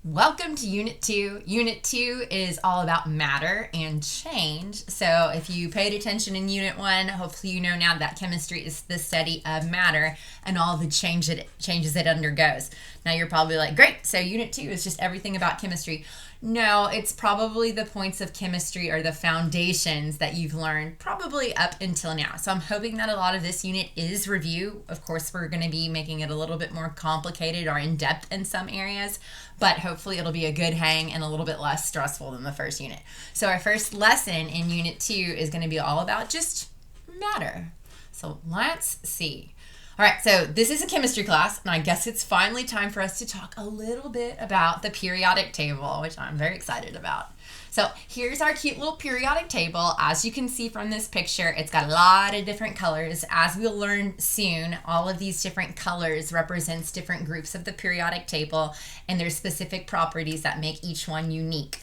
Welcome to Unit 2. Unit 2 is all about matter and change. So if you paid attention in Unit 1, hopefully you know now that chemistry is the study of matter and all the changes it undergoes. Now you're probably like, great, so Unit 2 is just everything about chemistry. No, it's probably the points of chemistry or the foundations that you've learned probably up until now. So I'm hoping that a lot of this unit is review. Of course, we're going to be making it a little bit more complicated or in depth in some areas, but hopefully it'll be a good hang and a little bit less stressful than the first unit. So our first lesson in Unit 2 is going to be all about just matter. So let's see. All right, so this is a chemistry class, and I guess it's finally time for us to talk a little bit about the periodic table, which I'm very excited about. So here's our cute little periodic table. As you can see from this picture, it's got a lot of different colors. As we'll learn soon, all of these different colors represents different groups of the periodic table, and there's specific properties that make each one unique.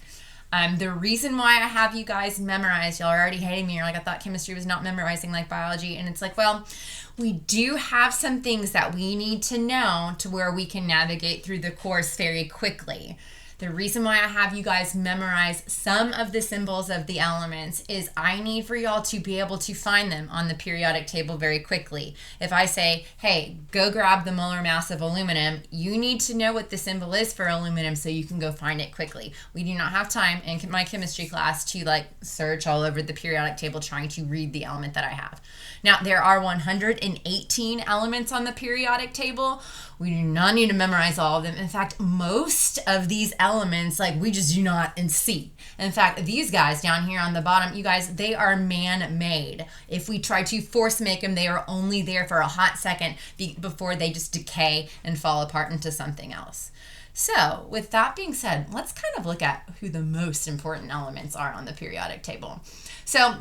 The reason why I have you guys memorize, y'all are already hating me. You're like, I thought chemistry was not memorizing like biology. And it's like, well, we do have some things that we need to know to where we can navigate through the course very quickly. The reason why I have you guys memorize some of the symbols of the elements is I need for y'all to be able to find them on the periodic table very quickly. If I say, hey, go grab the molar mass of aluminum, you need to know what the symbol is for aluminum so you can go find it quickly. We do not have time in my chemistry class to search all over the periodic table trying to read the element that I have. Now, there are 118 elements on the periodic table. We do not need to memorize all of them. In fact, most of these elements, we just do not see. In fact, these guys down here on the bottom, you guys, they are man-made. If we try to force make them, they are only there for a hot second before they just decay and fall apart into something else. So, with that being said, let's kind of look at who the most important elements are on the periodic table. So,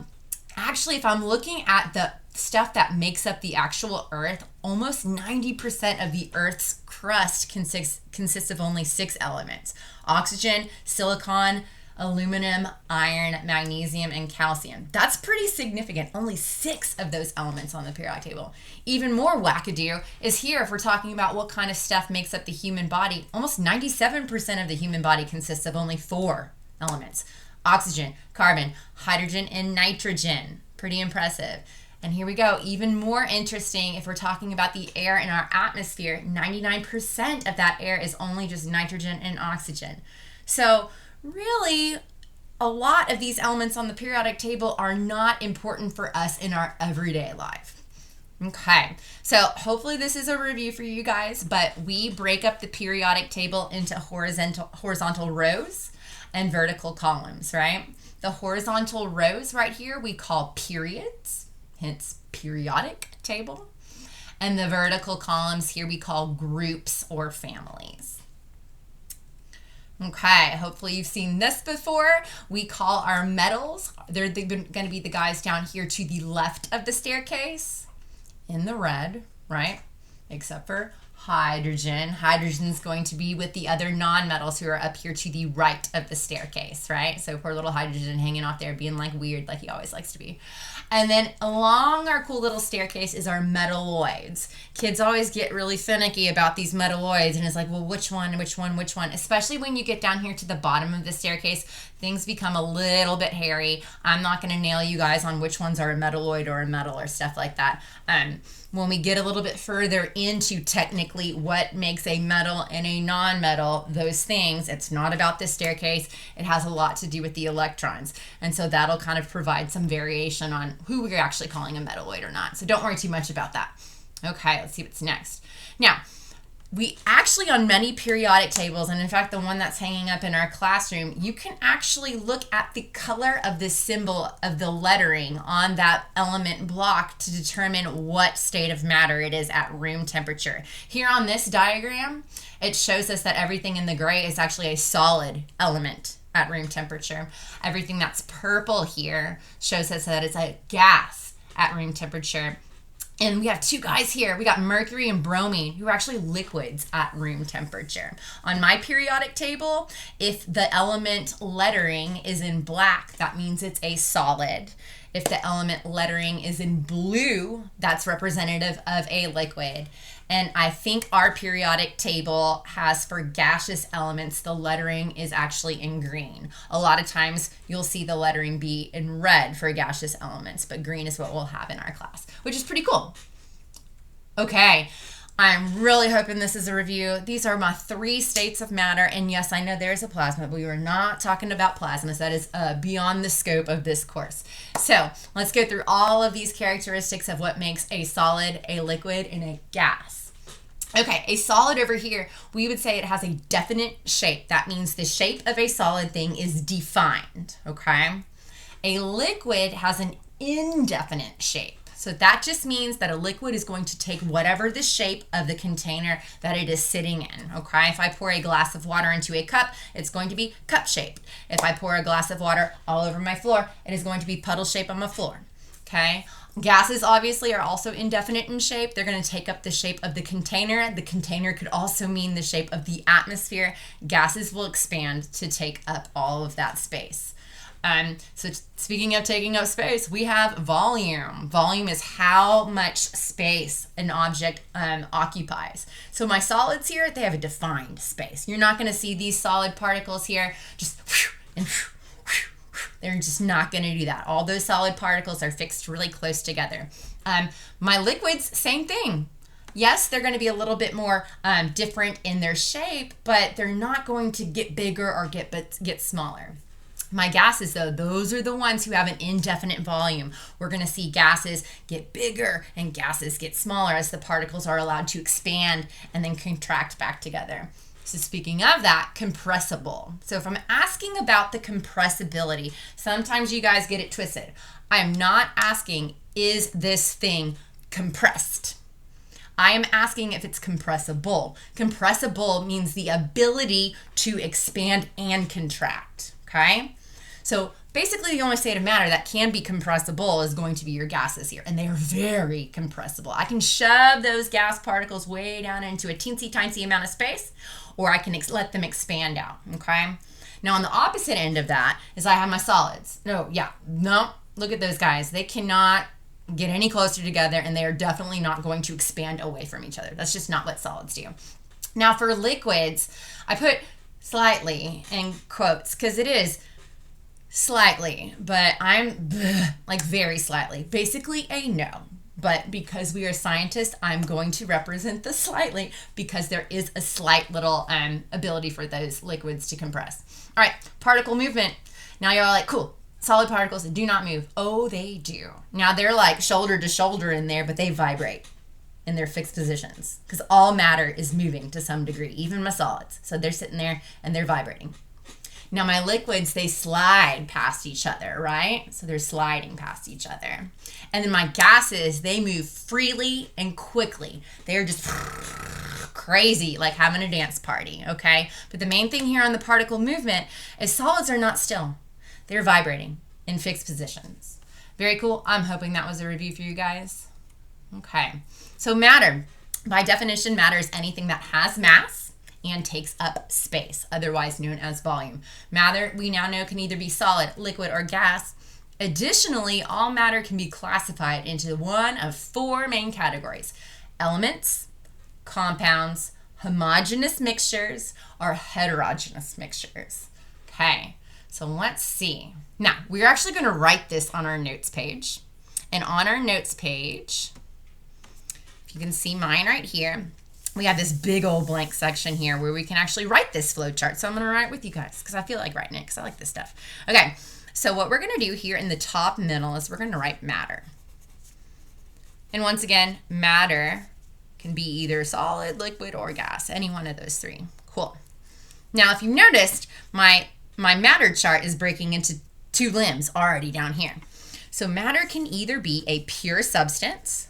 actually, if I'm looking at the stuff that makes up the actual Earth, almost 90% of the Earth's crust consists of only 6 elements: oxygen, silicon, aluminum, iron, magnesium, and calcium. That's pretty significant. Only 6 of those elements on the periodic table. Even more wackadoo is here if we're talking about what kind of stuff makes up the human body. Almost 97% of the human body consists of only 4 elements: oxygen, carbon, hydrogen, and nitrogen. Pretty impressive. And here we go. Even more interesting, if we're talking about the air in our atmosphere, 99% of that air is only just nitrogen and oxygen. So really, a lot of these elements on the periodic table are not important for us in our everyday life. Okay, so hopefully this is a review for you guys, but we break up the periodic table into horizontal rows and vertical columns, right? The horizontal rows right here we call periods, hence periodic table. And the vertical columns here we call groups or families. Okay, hopefully you've seen this before. We call our metals, they're going to be the guys down here to the left of the staircase in the red, right? Except for hydrogen. Hydrogen's going to be with the other non-metals who are up here to the right of the staircase, right? So poor little hydrogen hanging off there being weird like he always likes to be. And then along our cool little staircase is our metalloids. Kids always get really finicky about these metalloids and it's like, well, which one? Especially when you get down here to the bottom of the staircase, things become a little bit hairy. I'm not going to nail you guys on which ones are a metalloid or a metal or stuff like that. When we get a little bit further into technically what makes a metal and a non-metal, those things, it's not about this staircase. It has a lot to do with the electrons. And so that'll kind of provide some variation on who we're actually calling a metalloid or not. So don't worry too much about that. Okay, let's see what's next. Now, we actually, on many periodic tables, and in fact the one that's hanging up in our classroom, you can actually look at the color of the symbol of the lettering on that element block to determine what state of matter it is at room temperature. Here on this diagram, it shows us that everything in the gray is actually a solid element at room temperature. Everything that's purple here shows us that it's a gas at room temperature. And we have 2 guys here. We got mercury and bromine, who are actually liquids at room temperature. On my periodic table, if the element lettering is in black, that means it's a solid. If the element lettering is in blue, that's representative of a liquid. And I think our periodic table has for gaseous elements, the lettering is actually in green. A lot of times you'll see the lettering be in red for gaseous elements, but green is what we'll have in our class, which is pretty cool. Okay, I'm really hoping this is a review. These are my 3 states of matter. And yes, I know there's a plasma, but we were not talking about plasmas. That is beyond the scope of this course. So let's go through all of these characteristics of what makes a solid, a liquid, and a gas. Okay, a solid over here, we would say it has a definite shape. That means the shape of a solid thing is defined, okay? A liquid has an indefinite shape. So that just means that a liquid is going to take whatever the shape of the container that it is sitting in, okay? If I pour a glass of water into a cup, it's going to be cup-shaped. If I pour a glass of water all over my floor, it is going to be puddle-shaped on my floor, okay? Gases obviously are also indefinite in shape. They're going to take up the shape of the container. The container could also mean the shape of the atmosphere. Gases will expand to take up all of that space. So speaking of taking up space, we have volume. Volume is how much space an object occupies. So my solids here, they have a defined space. You're not going to see these solid particles here just and they're just not going to do that. All those solid particles are fixed really close together. My liquids, same thing. Yes, they're going to be a little bit more different in their shape, but they're not going to get bigger or get smaller. My gases, though, those are the ones who have an indefinite volume. We're going to see gases get bigger and gases get smaller as the particles are allowed to expand and then contract back together. So speaking of that, compressible. So if I'm asking about the compressibility, sometimes you guys get it twisted. I am not asking, is this thing compressed? I am asking if it's compressible. Compressible means the ability to expand and contract, okay? So basically the only state of matter that can be compressible is going to be your gases here, and they are very compressible. I can shove those gas particles way down into a teensy-tiny amount of space, or I can let them expand out, okay? Now on the opposite end of that is I have my solids. No, look at those guys. They cannot get any closer together, and they are definitely not going to expand away from each other. That's just not what solids do. Now for liquids, I put slightly in quotes because it is slightly, but I'm like very slightly. Basically a no. But because we are scientists, I'm going to represent the slightly because there is a slight little ability for those liquids to compress. All right, particle movement. Now you're all like, cool, solid particles do not move. Oh, they do. Now they're like shoulder to shoulder in there, but they vibrate in their fixed positions because all matter is moving to some degree, even my solids. So they're sitting there and they're vibrating. Now my liquids, they slide past each other, right? So they're sliding past each other. And then my gases, they move freely and quickly. They're just crazy, like having a dance party, okay? But the main thing here on the particle movement is solids are not still. They're vibrating in fixed positions. Very cool. I'm hoping that was a review for you guys. Okay. So matter, by definition, matter is anything that has mass and takes up space, otherwise known as volume. Matter, we now know, can either be solid, liquid, or gas. Additionally, all matter can be classified into one of 4 main categories: elements, compounds, homogeneous mixtures, or heterogeneous mixtures. Okay, so let's see. Now, we're actually going to write this on our notes page. And on our notes page, if you can see mine right here, we have this big old blank section here where we can actually write this flow chart. So I'm going to write it with you guys because I feel like writing it because I like this stuff. Okay, so what we're going to do here in the top middle is we're going to write matter. And once again, matter can be either solid, liquid, or gas, any one of those 3. Cool. Now, if you noticed, my matter chart is breaking into 2 limbs already down here. So matter can either be a pure substance,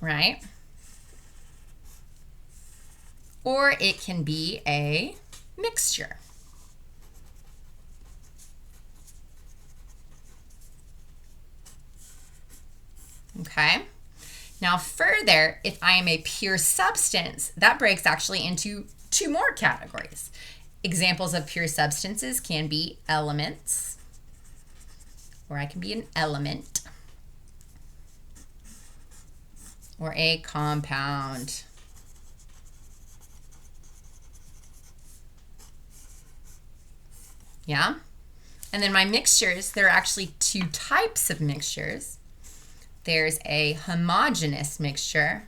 right? Or it can be a mixture. Okay. Now further, if I am a pure substance, that breaks actually into 2 more categories. Examples of pure substances can be elements, or I can be an element, or a compound. Yeah? And then my mixtures, there are actually two types of mixtures. There's a homogeneous mixture,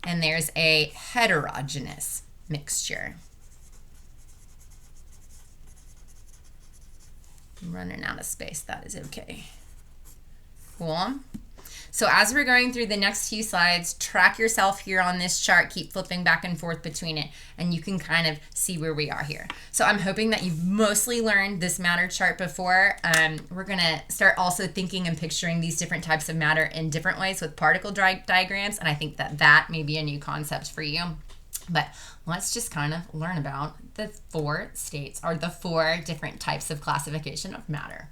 and there's a heterogeneous mixture. I'm running out of space, that is okay. Cool. So as we're going through the next few slides, track yourself here on this chart, keep flipping back and forth between it, and you can kind of see where we are here. So I'm hoping that you've mostly learned this matter chart before. We're gonna start also thinking and picturing these different types of matter in different ways with particle diagrams, and I think that that may be a new concept for you. But let's just kind of learn about the 4 states, or the 4 different types of classification of matter.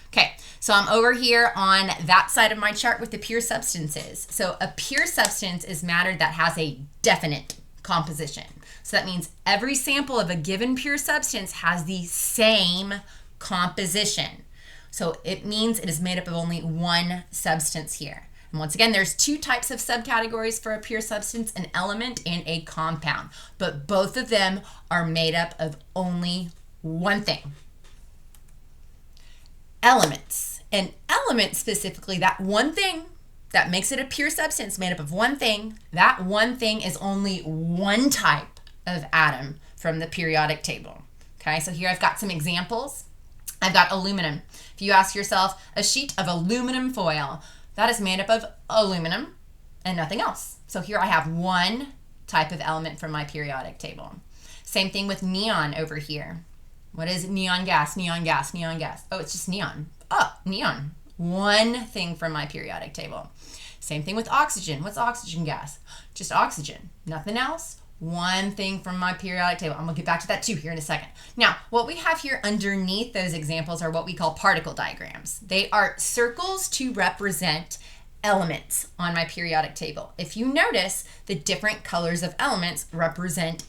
Okay, so I'm over here on that side of my chart with the pure substances. So a pure substance is matter that has a definite composition. So that means every sample of a given pure substance has the same composition. So it means it is made up of only one substance here. And once again, there's 2 types of subcategories for a pure substance, an element and a compound. But both of them are made up of only one thing. Elements. An element specifically, that one thing that makes it a pure substance made up of one thing, that one thing is only one type of atom from the periodic table. Okay, so here I've got some examples. I've got aluminum. If you ask yourself, a sheet of aluminum foil, that is made up of aluminum and nothing else. So here I have one type of element from my periodic table. Same thing with neon over here. What is neon gas, neon gas, neon gas? Oh, it's just neon. Oh, neon. One thing from my periodic table. Same thing with oxygen. What's oxygen gas? Just oxygen. Nothing else. One thing from my periodic table. I'm going to get back to that too here in a second. Now, what we have here underneath those examples are what we call particle diagrams. They are circles to represent elements on my periodic table. If you notice, the different colors of elements represent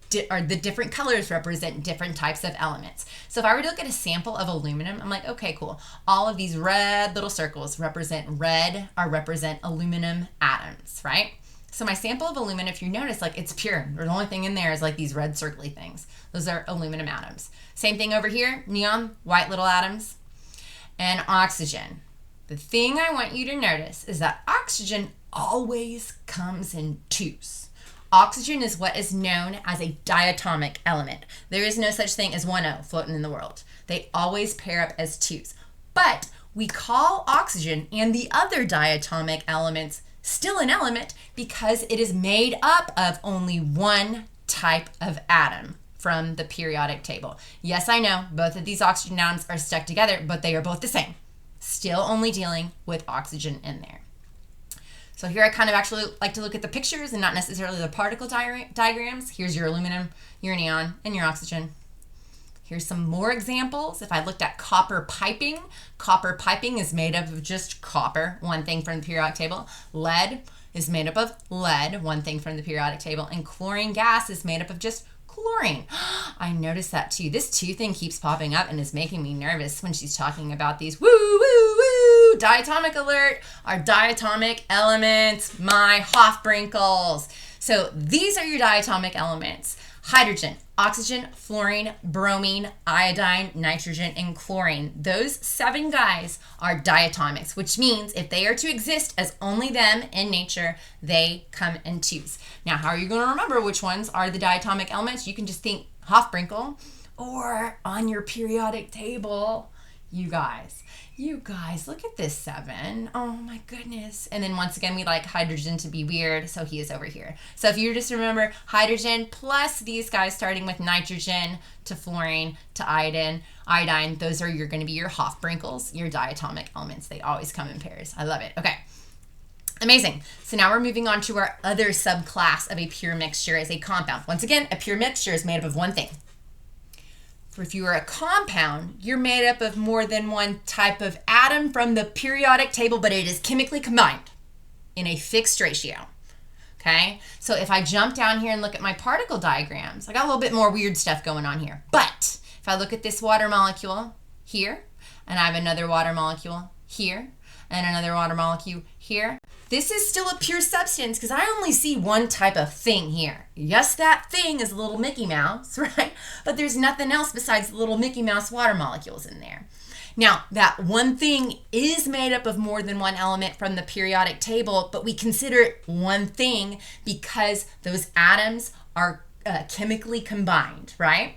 the different colors represent different types of elements. So if I were to look at a sample of aluminum, I'm like, okay, cool. All of these red little circles represent aluminum atoms, right? So my sample of aluminum, if you notice, like it's pure. The only thing in there is like these red circly things. Those are aluminum atoms. Same thing over here, neon, white little atoms. And oxygen. The thing I want you to notice is that oxygen always comes in twos. Oxygen is what is known as a diatomic element. There is no such thing as one O floating in the world. They always pair up as twos. But we call oxygen and the other diatomic elements still an element because it is made up of only one type of atom from the periodic table. Yes, I know, both of these oxygen atoms are stuck together, but they are both the same. Still only dealing with oxygen in there. So here I kind of actually like to look at the pictures and not necessarily the particle diagrams. Here's your aluminum, your neon, and your oxygen. Here's some more examples. If I looked at copper piping is made up of just copper, one thing from the periodic table. Lead is made up of lead, one thing from the periodic table. And chlorine gas is made up of just chlorine. I noticed that too. This 2 thing keeps popping up and is making me nervous when she's talking about these woo, woo, woo, diatomic alert, our diatomic elements, my Hofbrinkels. So these are your diatomic elements. Hydrogen, oxygen, fluorine, bromine, iodine, nitrogen, and chlorine. Those 7 guys are diatomics, which means if they are to exist as only them in nature, they come in twos. Now, how are you going to remember which ones are the diatomic elements? You can just think Hofbrinkel, or on your periodic table, you guys, look at this 7. Oh my goodness. And then once again, we like hydrogen to be weird, so he is over here. So if you just remember hydrogen plus these guys starting with nitrogen to fluorine to iodine, those are going to be your Hofbrinkels, your diatomic elements. They always come in pairs. I love it. Okay. Amazing. So now we're moving on to our other subclass of a pure mixture as a compound. Once again, a pure mixture is made up of one thing. If you are a compound, you're made up of more than one type of atom from the periodic table, but it is chemically combined in a fixed ratio. Okay, so if I jump down here and look at my particle diagrams, I got a little bit more weird stuff going on here. But if I look at this water molecule here, and I have another water molecule here, and another water molecule here, this is still a pure substance because I only see one type of thing here. Yes, that thing is a little Mickey Mouse, right? But there's nothing else besides the little Mickey Mouse water molecules in there. Now, that one thing is made up of more than one element from the periodic table, but we consider it one thing because those atoms are chemically combined, right?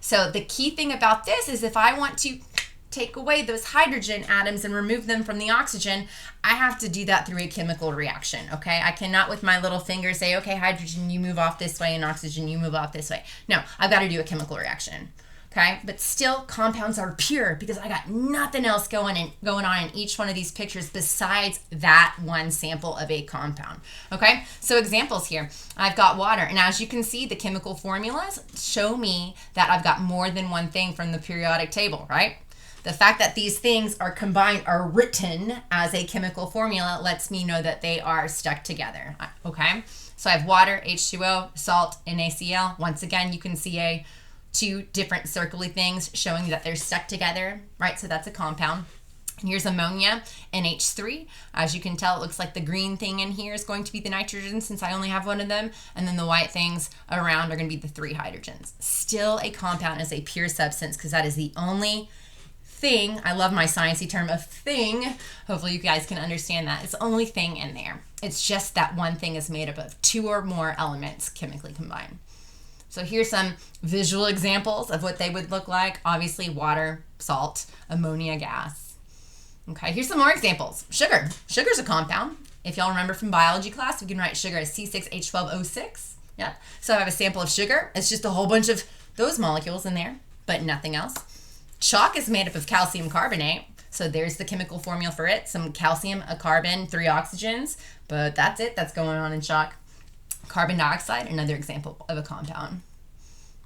So the key thing about this is if I want to take away those hydrogen atoms and remove them from the oxygen, I have to do that through a chemical reaction, okay? I cannot with my little finger say, okay, hydrogen, you move off this way, and oxygen, you move off this way. No, I've got to do a chemical reaction. Okay, but still compounds are pure because I got nothing else going on in each one of these pictures besides that one sample of a compound. Okay, so examples here. I've got water, and as you can see, the chemical formulas show me that I've got more than one thing from the periodic table, right? The fact that these things are combined, are written as a chemical formula lets me know that they are stuck together. Okay, so I have water, H2O, salt, NaCl. Once again, you can see two different circly things showing that they're stuck together, right? So that's a compound. And here's ammonia, NH3. As you can tell, it looks like the green thing in here is going to be the nitrogen since I only have one of them. And then the white things around are going to be the three hydrogens. Still a compound is a pure substance because that is the only thing, I love my sciencey term of thing. Hopefully you guys can understand that. It's the only thing in there. It's just that one thing is made up of two or more elements chemically combined. So here's some visual examples of what they would look like. Obviously water, salt, ammonia gas. Okay, here's some more examples. Sugar. Sugar's a compound. If y'all remember from biology class, we can write sugar as C6H12O6. Yeah. So I have a sample of sugar. It's just a whole bunch of those molecules in there, but nothing else. Chalk is made up of calcium carbonate. So there's the chemical formula for it. Some calcium, a carbon, 3 oxygens, but that's it. That's going on in chalk. Carbon dioxide, another example of a compound.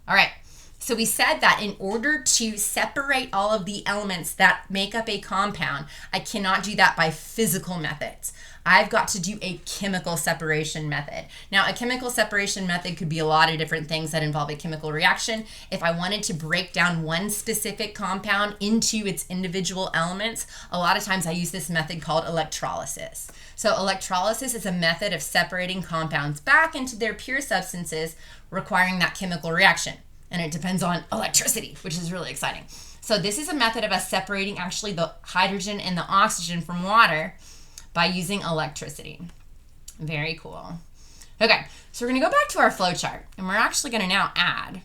All right, so we said that in order to separate all of the elements that make up a compound, I cannot do that by physical methods. I've got to do a chemical separation method. Now, a chemical separation method could be a lot of different things that involve a chemical reaction. If I wanted to break down one specific compound into its individual elements, a lot of times I use this method called electrolysis. So electrolysis is a method of separating compounds back into their pure substances, requiring that chemical reaction. And it depends on electricity, which is really exciting. So this is a method of us separating actually the hydrogen and the oxygen from water by using electricity. Very cool. Okay, so we're gonna go back to our flow chart, and we're actually gonna now add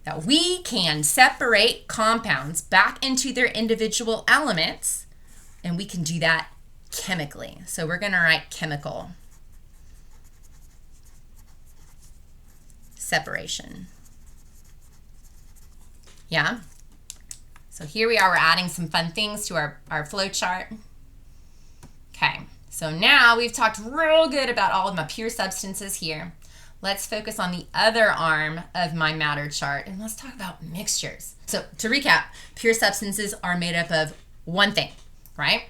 that we can separate compounds back into their individual elements, and we can do that chemically. So we're gonna write chemical separation. Yeah. So here we are, we're adding some fun things to our flow chart. Okay, so now we've talked real good about all of my pure substances here. Let's focus on the other arm of my matter chart, and let's talk about mixtures. So to recap, pure substances are made up of one thing, right?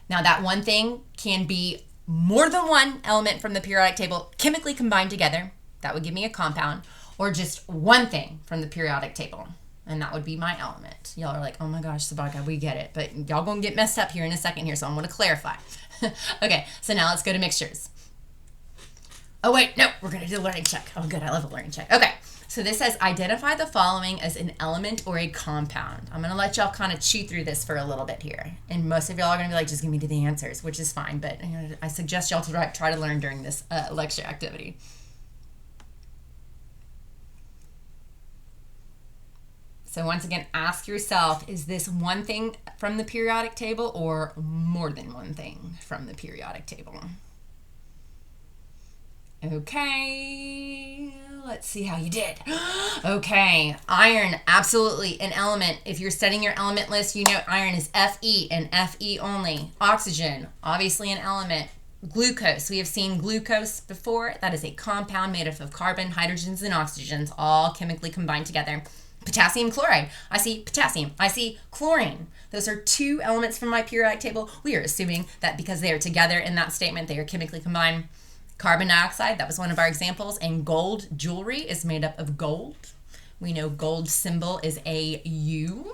Now that one thing can be more than one element from the periodic table chemically combined together. That would give me a compound, or just one thing from the periodic table, and that would be my element. Y'all are like, oh my gosh, Sabaga, we get it, but y'all gonna get messed up here in a second here, so I'm gonna clarify. Okay, so now let's go to mixtures. Oh wait, no, we're gonna do a learning check. Oh good, I love a learning check. Okay, so this says identify the following as an element or a compound. I'm gonna let y'all kind of chew through this for a little bit here, and most of y'all are gonna be like, just give me the answers, which is fine, but I suggest y'all to try to learn during this lecture activity. So once again, ask yourself, is this one thing from the periodic table or more than one thing from the periodic table? Okay, let's see how you did. Okay, iron, absolutely an element. If you're studying your element list, you know iron is Fe and Fe only. Oxygen, obviously an element. Glucose, we have seen glucose before. That is a compound made up of carbon, hydrogens, and oxygens, all chemically combined together. potassium chloride. I see potassium. I see chlorine. Those are 2 elements from my periodic table. We are assuming that because they are together in that statement, they are chemically combined. Carbon dioxide, that was one of our examples. And gold jewelry is made up of gold. We know gold symbol is AU.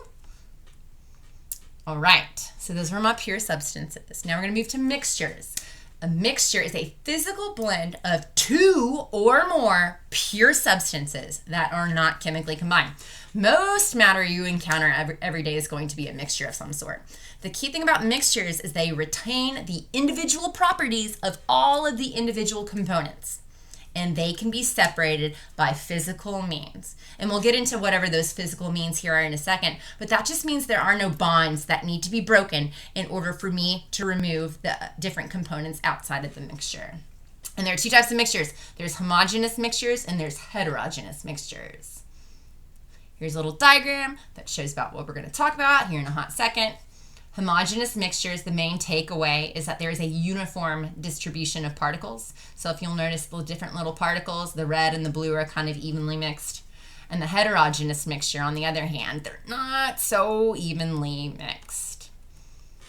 All right, so those were my pure substances. Now we're going to move to mixtures. A mixture is a physical blend of 2 or more pure substances that are not chemically combined. Most matter you encounter every day is going to be a mixture of some sort. The key thing about mixtures is they retain the individual properties of all of the individual components, and they can be separated by physical means. And we'll get into whatever those physical means here are in a second, but that just means there are no bonds that need to be broken in order for me to remove the different components outside of the mixture. And there are 2 types of mixtures. There's homogeneous mixtures and there's heterogeneous mixtures. Here's a little diagram that shows about what we're going to talk about here in a hot second. Homogeneous mixtures, the main takeaway is that there is a uniform distribution of particles. So if you'll notice the different little particles, the red and the blue are kind of evenly mixed. And the heterogeneous mixture, on the other hand, they're not so evenly mixed.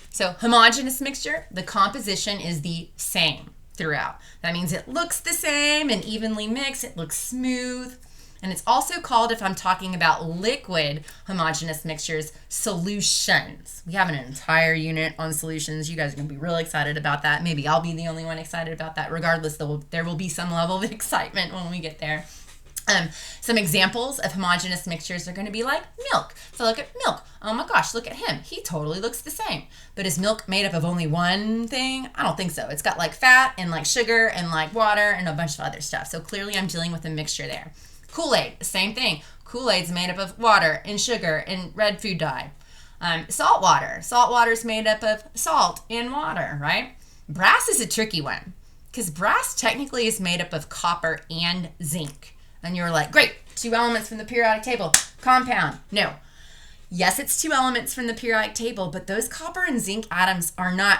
So homogeneous mixture, the composition is the same throughout. That means it looks the same and evenly mixed, it looks smooth. And it's also called, if I'm talking about liquid homogeneous mixtures, solutions. We have an entire unit on solutions. You guys are going to be really excited about that. Maybe I'll be the only one excited about that. Regardless, there will be some level of excitement when we get there. Some examples of homogeneous mixtures are going to be like milk. So look at milk. Oh my gosh, look at him. He totally looks the same. But is milk made up of only one thing? I don't think so. It's got like fat and like sugar and like water and a bunch of other stuff. So clearly I'm dealing with a mixture there. Kool-Aid, same thing. Kool-Aid's made up of water and sugar and red food dye. Salt water. Salt water is made up of salt and water, right? Brass is a tricky one because brass technically is made up of copper and zinc. And you're like, great, 2 elements from the periodic table. Compound. No. Yes, it's 2 elements from the periodic table, but those copper and zinc atoms are not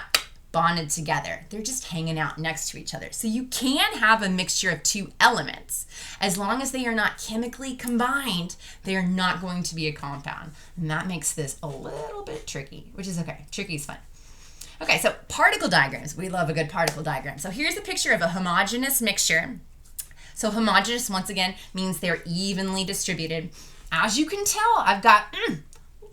bonded together. They're just hanging out next to each other. So you can have a mixture of 2 elements. As long as they are not chemically combined, they are not going to be a compound. And that makes this a little bit tricky, which is okay. Tricky is fun. Okay, so particle diagrams. We love a good particle diagram. So here's a picture of a homogeneous mixture. So homogeneous, once again, means they're evenly distributed. As you can tell, I've got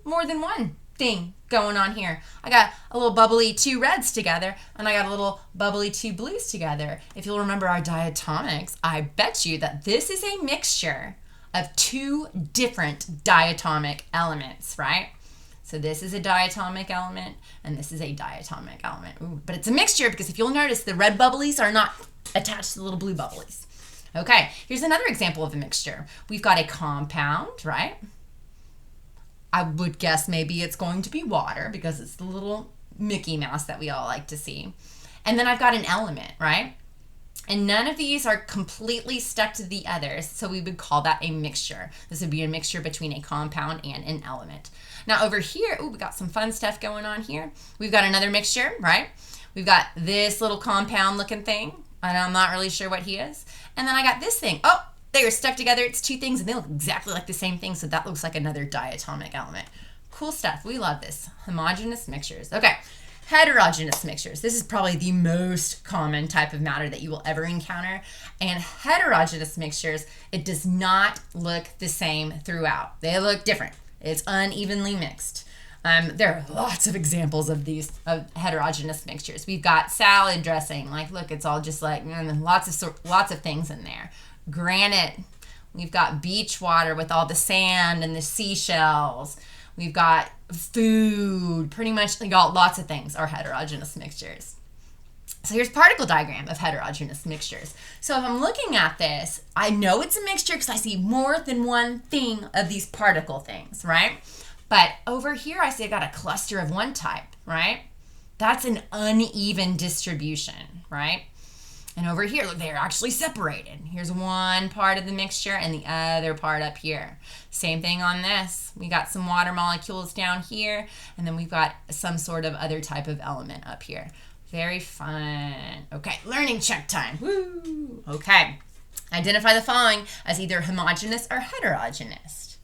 more than one thing going on here. I got a little bubbly 2 reds together, and I got a little bubbly 2 blues together. If you'll remember our diatomics, I bet you that this is a mixture of 2 different diatomic elements, right? So this is a diatomic element, and this is a diatomic element. Ooh, but it's a mixture because if you'll notice, the red bubblies are not attached to the little blue bubblies. Okay, here's another example of a mixture. We've got a compound, right? I would guess maybe it's going to be water because it's the little Mickey Mouse that we all like to see. And then I've got an element, right? And none of these are completely stuck to the others, so we would call that a mixture. This would be a mixture between a compound and an element. Now over here, we got some fun stuff going on here. We've got another mixture, right? We've got this little compound looking thing, and I'm not really sure what he is. And then I got this thing. Oh, they are stuck together. It's 2 things, and they look exactly like the same thing, so that looks like another diatomic element. Cool stuff. We love this. Homogeneous mixtures. Okay, heterogeneous mixtures. This is probably the most common type of matter that you will ever encounter. And heterogeneous mixtures, it does not look the same throughout. They look different. It's unevenly mixed. There are lots of examples of these heterogeneous mixtures. We've got salad dressing. Like, look, it's all just like lots of things in there. Granite. We've got beach water with all the sand and the seashells. We've got food. Pretty much we got lots of things are heterogeneous mixtures. So here's particle diagram of heterogeneous mixtures. So if I'm looking at this, I know it's a mixture because I see more than one thing of these particle things, right? But over here I see I got a cluster of one type, right? That's an uneven distribution, right? And over here, look, they're actually separated. Here's one part of the mixture and the other part up here. Same thing on this. We got some water molecules down here, and then we've got some sort of other type of element up here. Very fun. Okay, learning check time. Woo! Okay. Identify the following as either homogeneous or heterogeneous.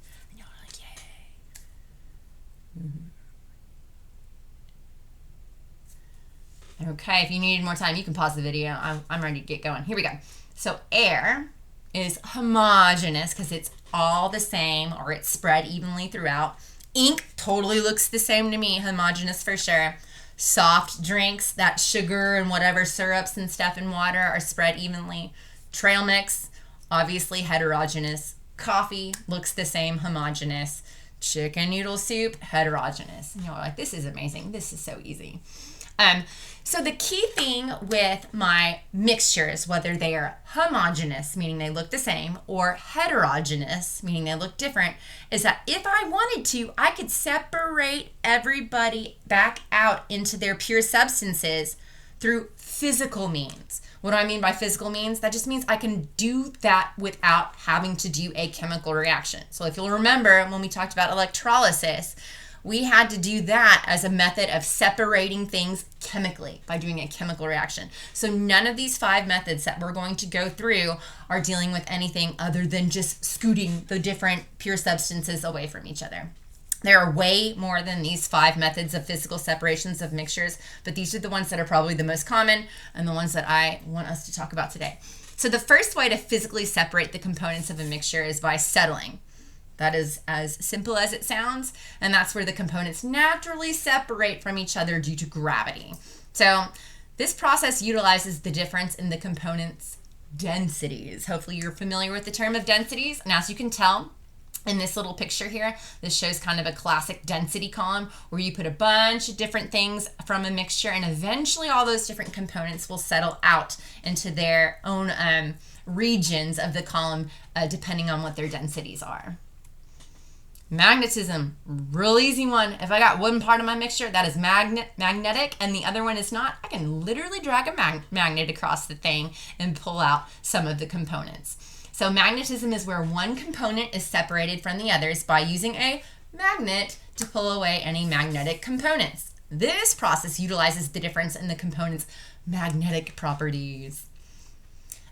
Okay, if you needed more time, you can pause the video. I'm ready to get going. Here we go. So air is homogeneous because it's all the same, or it's spread evenly throughout. Ink totally looks the same to me, homogeneous for sure. Soft drinks, that sugar and whatever syrups and stuff in water are spread evenly. Trail mix, obviously heterogeneous. Coffee looks the same, homogeneous. Chicken noodle soup, heterogeneous. And you're like, this is amazing. This is so easy. So the key thing with my mixtures, whether they are homogeneous, meaning they look the same, or heterogeneous, meaning they look different, is that if I wanted to, I could separate everybody back out into their pure substances through physical means. What do I mean by physical means? That just means I can do that without having to do a chemical reaction. So if you'll remember when we talked about electrolysis, we had to do that as a method of separating things chemically by doing a chemical reaction. So none of these 5 methods that we're going to go through are dealing with anything other than just scooting the different pure substances away from each other. There are way more than these 5 methods of physical separations of mixtures, but these are the ones that are probably the most common and the ones that I want us to talk about today. So the first way to physically separate the components of a mixture is by settling. That is as simple as it sounds, and that's where the components naturally separate from each other due to gravity. So this process utilizes the difference in the components' densities. Hopefully you're familiar with the term of densities, and as you can tell in this little picture here, this shows kind of a classic density column where you put a bunch of different things from a mixture, and eventually all those different components will settle out into their own regions of the column depending on what their densities are. Magnetism, real easy one. If I got one part of my mixture that is magnetic and the other one is not, I can literally drag a magnet across the thing and pull out some of the components. So magnetism is where one component is separated from the others by using a magnet to pull away any magnetic components. This process utilizes the difference in the components' magnetic properties.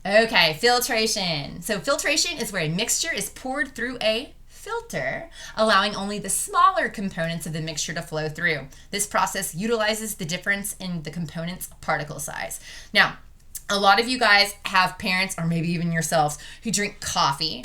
Okay, filtration. So filtration is where a mixture is poured through a filter, allowing only the smaller components of the mixture to flow through. This process utilizes the difference in the component's particle size. Now, a lot of you guys have parents, or maybe even yourselves, who drink coffee.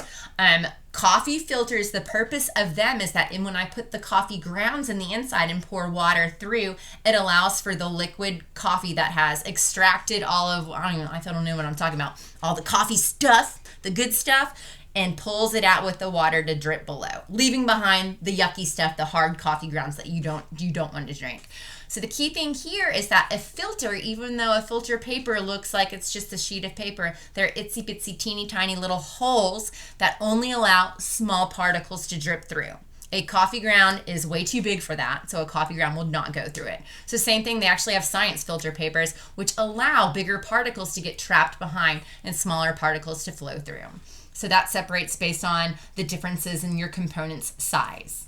Coffee filters, the purpose of them is that when I put the coffee grounds in the inside and pour water through, it allows for the liquid coffee that has extracted all of, I don't know what I'm talking about, all the coffee stuff, the good stuff, and pulls it out with the water to drip below, leaving behind the yucky stuff, the hard coffee grounds that you don't want to drink. So the key thing here is that a filter, even though a filter paper looks like it's just a sheet of paper, they're itsy bitsy teeny tiny little holes that only allow small particles to drip through. A coffee ground is way too big for that, so a coffee ground will not go through it. So same thing, they actually have science filter papers which allow bigger particles to get trapped behind and smaller particles to flow through. So that separates based on the differences in your component's size.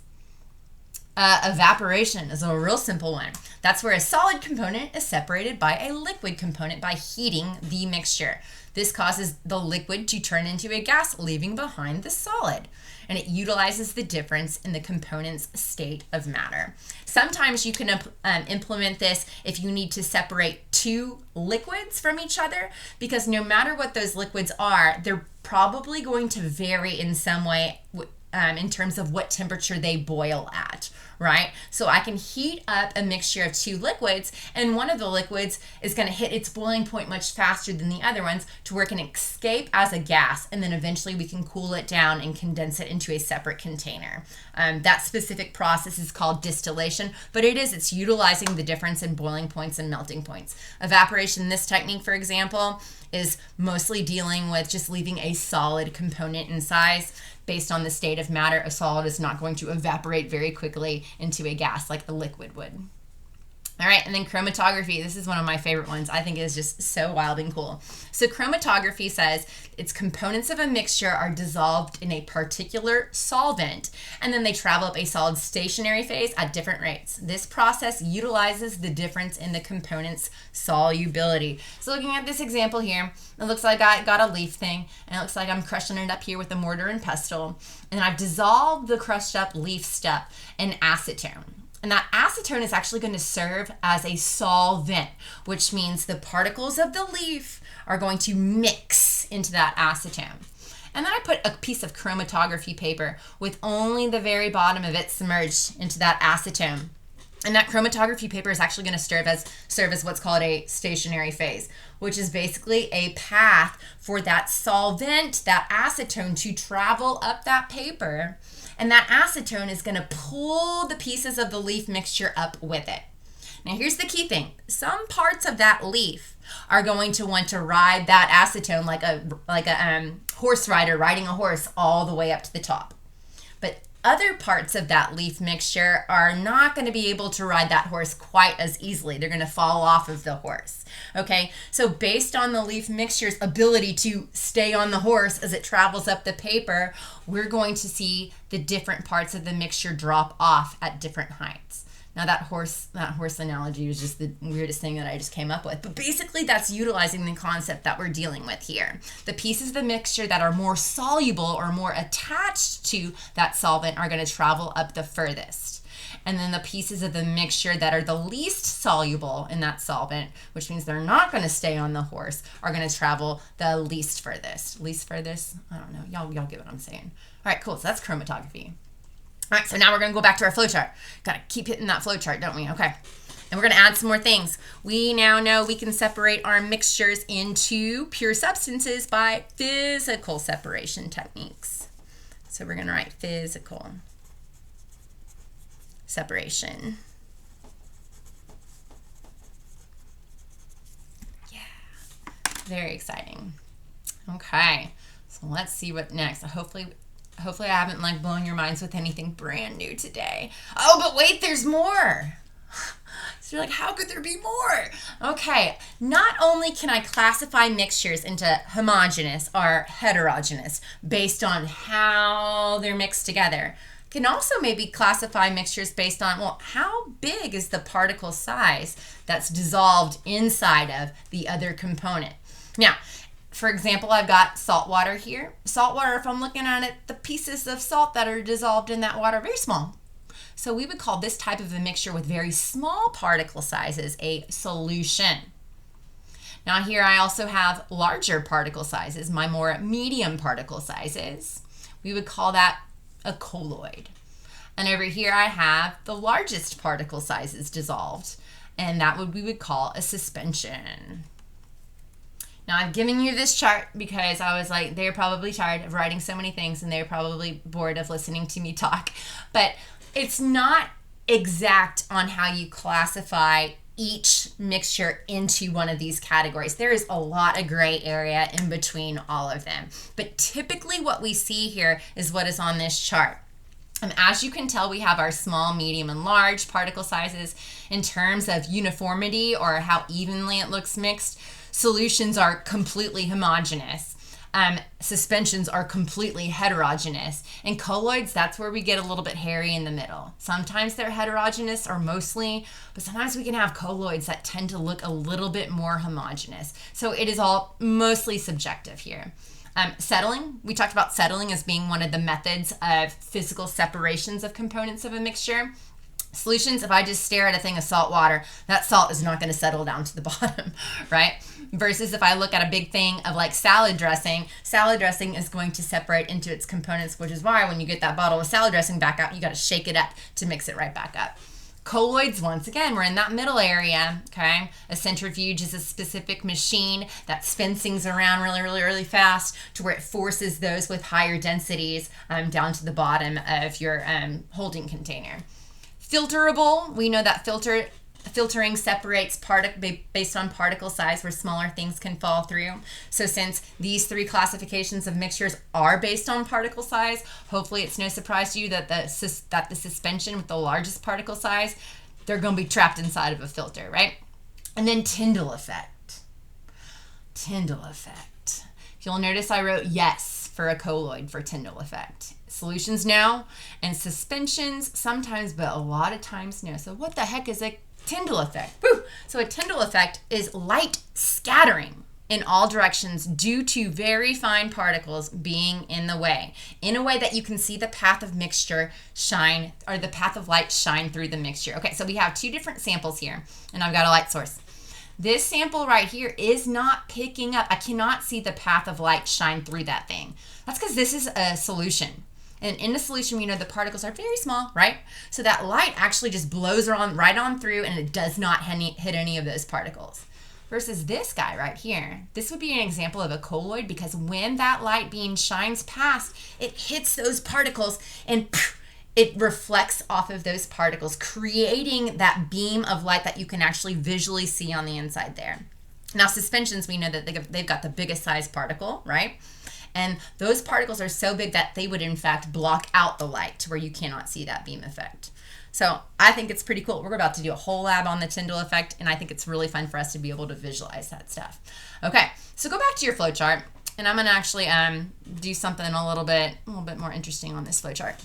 Evaporation is a real simple one. That's where a solid component is separated by a liquid component by heating the mixture. This causes the liquid to turn into a gas, leaving behind the solid. And it utilizes the difference in the component's state of matter. Sometimes you can implement this if you need to separate 2 liquids from each other, because no matter what those liquids are, they're probably going to vary in some way in terms of what temperature they boil at, right? So I can heat up a mixture of 2 liquids, and one of the liquids is going to hit its boiling point much faster than the other ones to where it can escape as a gas, and then eventually we can cool it down and condense it into a separate container. That specific process is called distillation, but it's utilizing the difference in boiling points and melting points. Evaporation, this technique, for example, is mostly dealing with just leaving a solid component in size. Based on the state of matter, a solid is not going to evaporate very quickly into a gas like a liquid would. All right, and then chromatography. This is one of my favorite ones. I think it is just so wild and cool. So chromatography says its components of a mixture are dissolved in a particular solvent, and then they travel up a solid stationary phase at different rates. This process utilizes the difference in the component's solubility. So looking at this example here, it looks like I got a leaf thing, and it looks like I'm crushing it up here with a mortar and pestle, and I've dissolved the crushed up leaf stuff in acetone. And that acetone is actually going to serve as a solvent, which means the particles of the leaf are going to mix into that acetone. And then I put a piece of chromatography paper with only the very bottom of it submerged into that acetone. And that chromatography paper is actually going to serve as what's called a stationary phase, which is basically a path for that solvent, that acetone, to travel up that paper. And that acetone is going to pull the pieces of the leaf mixture up with it. Now here's the key thing. Some parts of that leaf are going to want to ride that acetone like a horse rider riding a horse all the way up to the top. But other parts of that leaf mixture are not going to be able to ride that horse quite as easily. They're going to fall off of the horse. Okay, so based on the leaf mixture's ability to stay on the horse as it travels up the paper, we're going to see the different parts of the mixture drop off at different heights. Now that horse analogy was just the weirdest thing that I just came up with. But basically that's utilizing the concept that we're dealing with here. The pieces of the mixture that are more soluble or more attached to that solvent are going to travel up the furthest. And then the pieces of the mixture that are the least soluble in that solvent, which means they're not going to stay on the horse, are going to travel the least furthest. Least furthest? I don't know. Y'all get what I'm saying. All right, cool. So that's chromatography. All right, so now we're going to go back to our flowchart. Got to keep hitting that flowchart, don't we? Okay. And we're going to add some more things. We now know we can separate our mixtures into pure substances by physical separation techniques. So we're going to write physical separation. Yeah, very exciting. Okay, so let's see what next. Hopefully I haven't blown your minds with anything brand new today. Oh, but wait, there's more. So you're like, how could there be more? Okay, not only can I classify mixtures into homogeneous or heterogeneous based on how they're mixed together, I can also maybe classify mixtures based on, well, how big is the particle size that's dissolved inside of the other component? Now, for example, I've got salt water here. Salt water, if I'm looking at it, the pieces of salt that are dissolved in that water are very small. So we would call this type of a mixture with very small particle sizes a solution. Now here I also have larger particle sizes, my more medium particle sizes. We would call that a colloid. And over here I have the largest particle sizes dissolved, and that we would call a suspension. Now I've given you this chart because I was like, they're probably tired of writing so many things and they're probably bored of listening to me talk. But it's not exact on how you classify each mixture into one of these categories. There is a lot of gray area in between all of them. But typically what we see here is what is on this chart. As you can tell, we have our small, medium, and large particle sizes. In terms of uniformity or how evenly it looks mixed, solutions are completely homogeneous. Suspensions are completely heterogeneous. And colloids, that's where we get a little bit hairy in the middle. Sometimes they're heterogeneous or mostly, but sometimes we can have colloids that tend to look a little bit more homogeneous. So it is all mostly subjective here. Settling, we talked about settling as being one of the methods of physical separations of components of a mixture. Solutions, if I just stare at a thing of salt water, that salt is not going to settle down to the bottom, right? Versus if I look at a big thing of like salad dressing is going to separate into its components, which is why when you get that bottle of salad dressing back out, you got to shake it up to mix it right back up. Colloids, once again, we're in that middle area, okay? A centrifuge is a specific machine that spins things around really fast to where it forces those with higher densities down to the bottom of your holding container. Filterable, we know that filtering separates based on particle size where smaller things can fall through. So since these three classifications of mixtures are based on particle size, hopefully it's no surprise to you that the suspension with the largest particle size, they're going to be trapped inside of a filter, right? And then Tyndall effect. Tyndall effect. You'll notice I wrote yes for a colloid for Tyndall effect. Solutions no, and suspensions sometimes, but a lot of times no. So what the heck is a Tyndall effect? Woo! So a Tyndall effect is light scattering in all directions due to very fine particles being in the way, in a way that you can see the path of mixture shine, or the path of light shine through the mixture. Okay, so we have two different samples here, and I've got a light source. This sample right here is not picking up. I cannot see the path of light shine through that thing. That's because this is a solution. And in the solution, we know the particles are very small, right? So that light actually just blows right on through, and it does not hit any of those particles. Versus this guy right here, this would be an example of a colloid, because when that light beam shines past, it hits those particles and it reflects off of those particles, creating that beam of light that you can actually visually see on the inside there. Now, suspensions, we know that they've got the biggest size particle, right? And those particles are so big that they would, in fact, block out the light to where you cannot see that beam effect. So I think it's pretty cool. We're about to do a whole lab on the Tyndall effect, and I think it's really fun for us to be able to visualize that stuff. Okay, so go back to your flowchart, and I'm going to actually do something a little bit more interesting on this flowchart.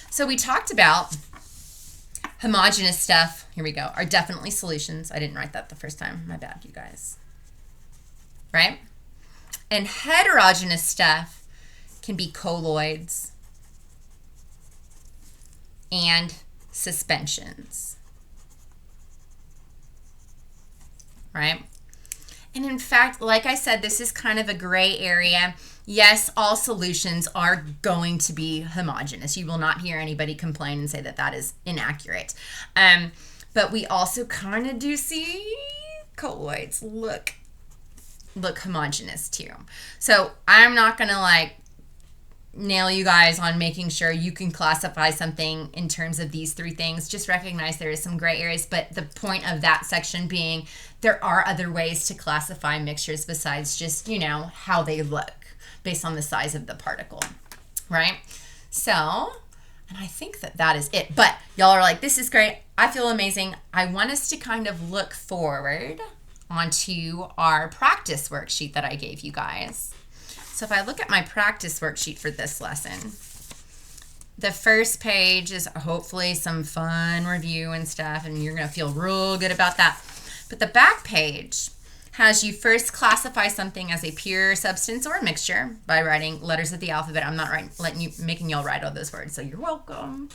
So we talked about homogeneous stuff, here we go, are definitely solutions. I didn't write that the first time. My bad, you guys. Right? And heterogeneous stuff can be colloids and suspensions. Right? And in fact, like I said, this is kind of a gray area. Yes, all solutions are going to be homogeneous. You will not hear anybody complain and say that that is inaccurate. But we also kind of do see colloids look homogeneous too. So I'm not going to nail you guys on making sure you can classify something in terms of these three things. Just recognize there is some gray areas, but the point of that section being there are other ways to classify mixtures besides just, how they look based on the size of the particle, right? So, and I think that is it. But y'all are like, this is great. I feel amazing. I want us to kind of look forward onto our practice worksheet that I gave you guys. So if I look at my practice worksheet for this lesson, the first page is hopefully some fun review and stuff, and you're going to feel real good about that. But the back page has you first classify something as a pure substance or a mixture by writing letters of the alphabet. I'm not making y'all write all those words, so you're welcome.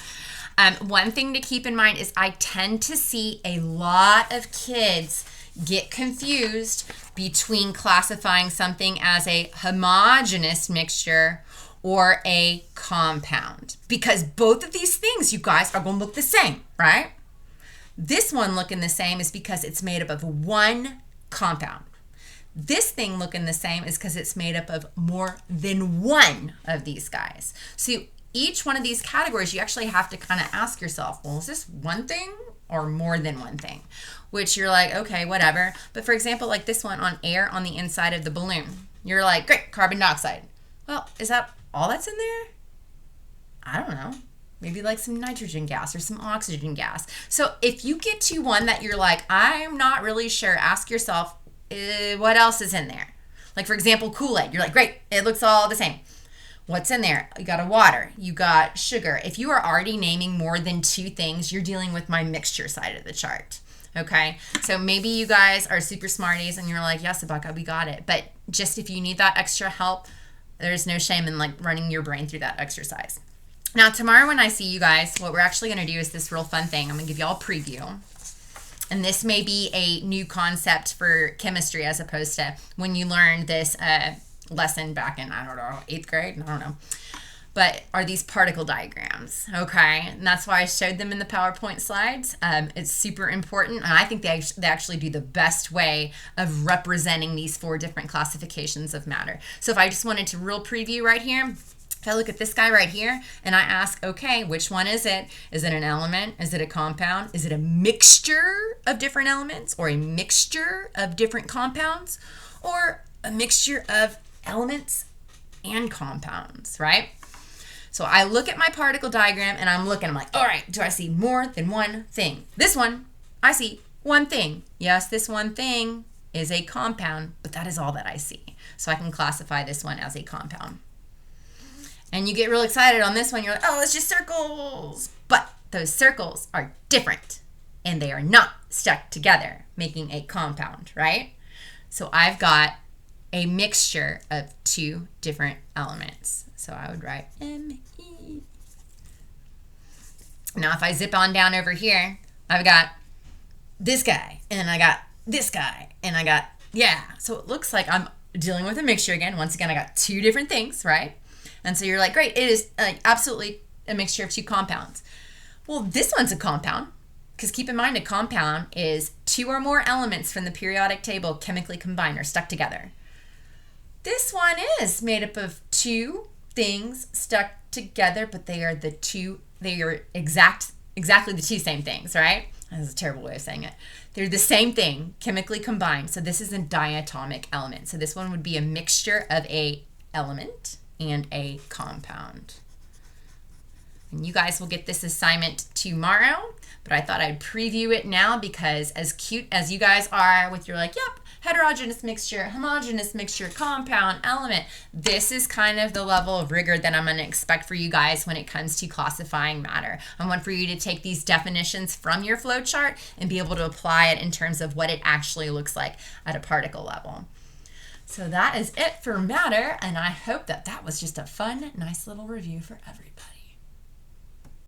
One thing to keep in mind is I tend to see a lot of kids get confused between classifying something as a homogeneous mixture or a compound, because both of these things, you guys, are going to look the same, right? This one looking the same is because it's made up of one compound. This thing looking the same is because it's made up of more than one of these guys. So each one of these categories, you actually have to kind of ask yourself, well, is this one thing or more than one thing? Which you're like, okay, whatever. But for example, like this one on air on the inside of the balloon, you're like, great, carbon dioxide. Well, is that all that's in there? I don't know. Maybe like some nitrogen gas or some oxygen gas. So if you get to one that you're like, I'm not really sure, ask yourself, what else is in there? Like for example, Kool-Aid. You're like, great, it looks all the same. What's in there? You got a water, you got sugar. If you are already naming more than two things, you're dealing with my mixture side of the chart. Okay, so maybe you guys are super smarties and you're like, yes, Abaka, we got it. But just if you need that extra help, there's no shame in running your brain through that exercise. Now, tomorrow when I see you guys, what we're actually going to do is this real fun thing. I'm going to give y'all a preview. And this may be a new concept for chemistry as opposed to when you learned this lesson back in, 8th grade? I don't know. But are these particle diagrams, okay? And that's why I showed them in the PowerPoint slides. It's super important, and I think they actually do the best way of representing these 4 different classifications of matter. So if I just wanted to real preview right here, if I look at this guy right here, and I ask, okay, which one is it? Is it an element? Is it a compound? Is it a mixture of different elements, or a mixture of different compounds, or a mixture of elements and compounds, right? So I look at my particle diagram and I'm like, all right, do I see more than one thing? This one, I see one thing. Yes, this one thing is a compound, but that is all that I see. So I can classify this one as a compound. And you get real excited on this one. You're like, oh, it's just circles. But those circles are different and they are not stuck together, making a compound, right? So I've got a mixture of two different elements. So I would write Me. Now if I zip on down over here, I've got this guy, and I got this guy, and I got, so it looks like I'm dealing with a mixture again. Once again, I got two different things, right? And so you're like, great, it is absolutely a mixture of two compounds. Well, this one's a compound, because keep in mind a compound is two or more elements from the periodic table chemically combined or stuck together. This one is made up of two things stuck together, but they are exactly the two same things, right? That's a terrible way of saying it. They're the same thing, chemically combined. So this is a diatomic element. So this one would be a mixture of a element and a compound. And you guys will get this assignment tomorrow, but I thought I'd preview it now because as cute as you guys are with your like, yep, heterogeneous mixture, homogeneous mixture, compound, element, this is kind of the level of rigor that I'm going to expect for you guys when it comes to classifying matter. I want for you to take these definitions from your flowchart and be able to apply it in terms of what it actually looks like at a particle level. So that is it for matter, and I hope that that was just a fun, nice little review for everybody.